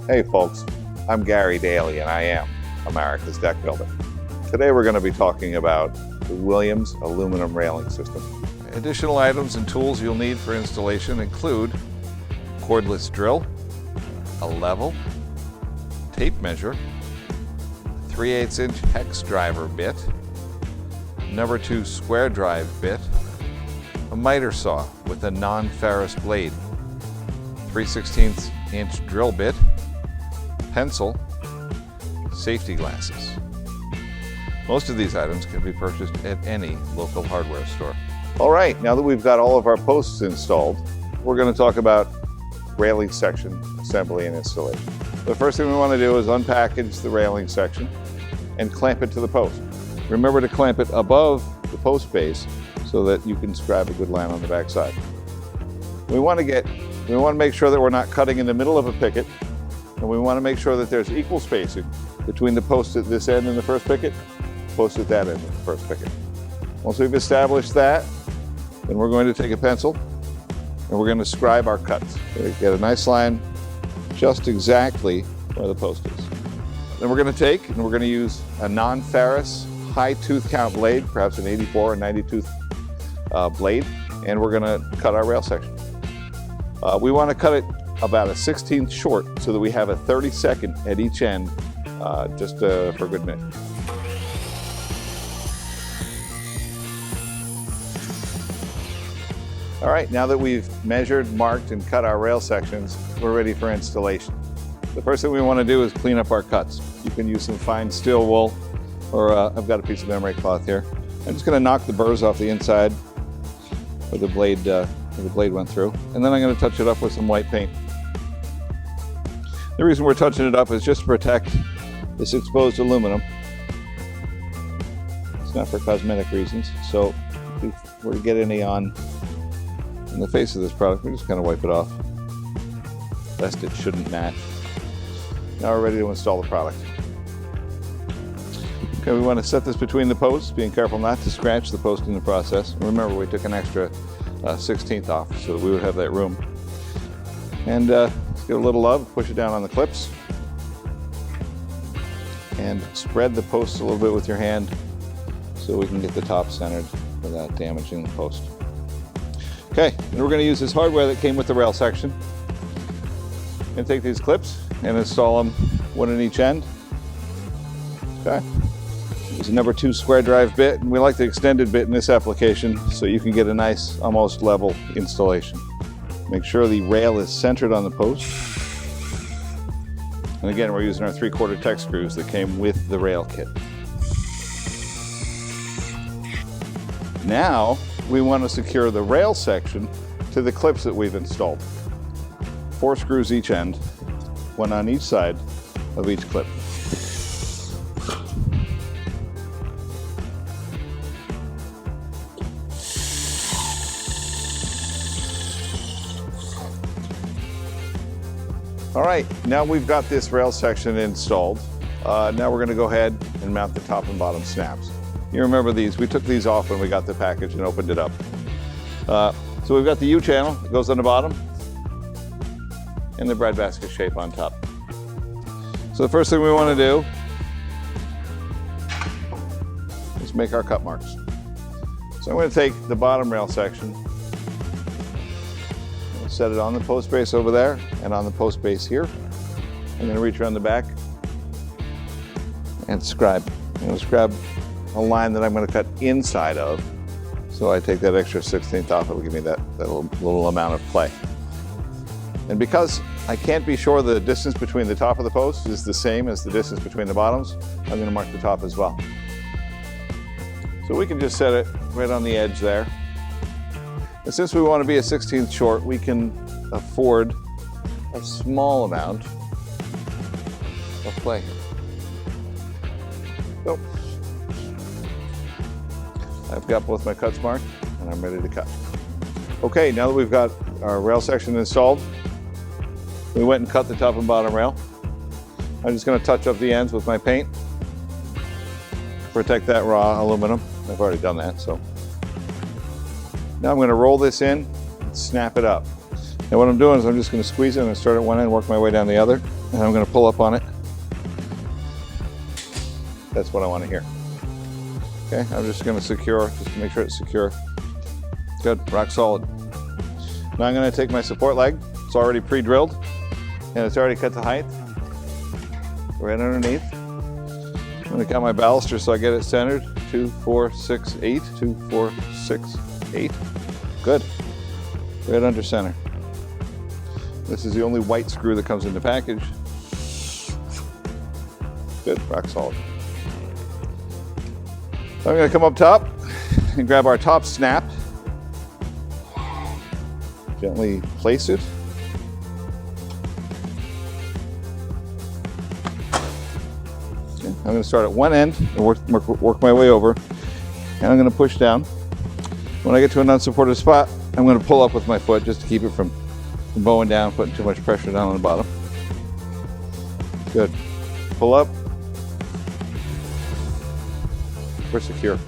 Hey folks, I'm Gary Daly and I am America's Deck Builder. Today we're going to be talking about the Williams aluminum railing system. Additional items and tools you'll need for installation include cordless drill, a level, tape measure, 3/8 inch hex driver bit, number 2 square drive bit, a miter saw with a non-ferrous blade, 3/16 inch drill bit, pencil, safety glasses. Most of these items can be purchased at any local hardware store. All right, now that we've got all of our posts installed, we're going to talk about railing section assembly and installation. The first thing we want to do is unpackage the railing section and clamp it to the post. Remember to clamp it above the post base so that you can scribe a good line on the back side. We want to make sure that we're not cutting in the middle of a picket, and we want to make sure that there's equal spacing between the post at this end and the first picket, post at that end and the first picket. Once we've established that, then we're going to take a pencil and we're going to scribe our cuts. So get a nice line just exactly where the post is. Then we're going to take and we're going to use a non-ferrous high tooth count blade, perhaps an 84 or 90 tooth blade, and we're going to cut our rail section. We want to cut it about a 1/16 short so that we have a 32nd at each end, just for good measure. All right, now that we've measured, marked, and cut our rail sections, we're ready for installation. The first thing we want to do is clean up our cuts. You can use some fine steel wool, or I've got a piece of emery cloth here. I'm just going to knock the burrs off the inside where the blade went through, and then I'm going to touch it up with some white paint. The reason we're touching it up is just to protect this exposed aluminum. It's not for cosmetic reasons, so if we were to get any on in the face of this product, we just kind of wipe it off, lest it shouldn't match. Now we're ready to install the product. Okay, we want to set this between the posts, being careful not to scratch the post in the process. Remember, we took an extra 1/16 off so that we would have that room. And let's give it a little love, push it down on the clips, and spread the posts a little bit with your hand so we can get the top centered without damaging the post. Okay, and we're going to use this hardware that came with the rail section. And take these clips and install them one in each end. Okay. Use a number 2 square drive bit, and we like the extended bit in this application so you can get a nice, almost level installation. Make sure the rail is centered on the post. And again, we're using our 3/4 Tex screws that came with the rail kit. Now, we want to secure the rail section to the clips that we've installed. 4 screws each end, one on each side of each clip. All right, now we've got this rail section installed. Now we're going to go ahead and mount the top and bottom snaps. You remember these, we took these off when we got the package and opened it up. So we've got the U channel that goes on the bottom and the breadbasket shape on top. So the first thing we want to do is make our cut marks. So I'm going to take the bottom rail section, set it on the post base over there and on the post base here. I'm going to reach around the back and scribe. I'm going to scribe a line that I'm going to cut inside of. So I take that extra 1/16 off, it'll give me that little amount of play. And because I can't be sure the distance between the top of the post is the same as the distance between the bottoms, I'm going to mark the top as well. So we can just set it right on the edge there. And since we want to be a 1/16 short, we can afford a small amount of play here. So I've got both my cuts marked and I'm ready to cut. Okay, now that we've got our rail section installed, we went and cut the top and bottom rail. I'm just going to touch up the ends with my paint, protect that raw aluminum. I've already done that, so. Now I'm going to roll this in and snap it up. And what I'm doing is I'm just going to squeeze it and start at one end, work my way down the other. And I'm going to pull up on it. That's what I want to hear. Okay, I'm just going to secure, just to make sure it's secure. Good, rock solid. Now I'm going to take my support leg. It's already pre-drilled and it's already cut to height. Right underneath. I'm going to count my baluster so I get it centered. 2, 4, 6, 8. 2, 4, 6, 8. Good. Right under center. This is the only white screw that comes in the package. Good, rock solid. So I'm going to come up top and grab our top snap. Gently place it. Okay. I'm going to start at one end and work my way over. And I'm going to push down. When I get to an unsupported spot, I'm going to pull up with my foot just to keep it from bowing down, putting too much pressure down on the bottom. Good. Pull up. We're secure.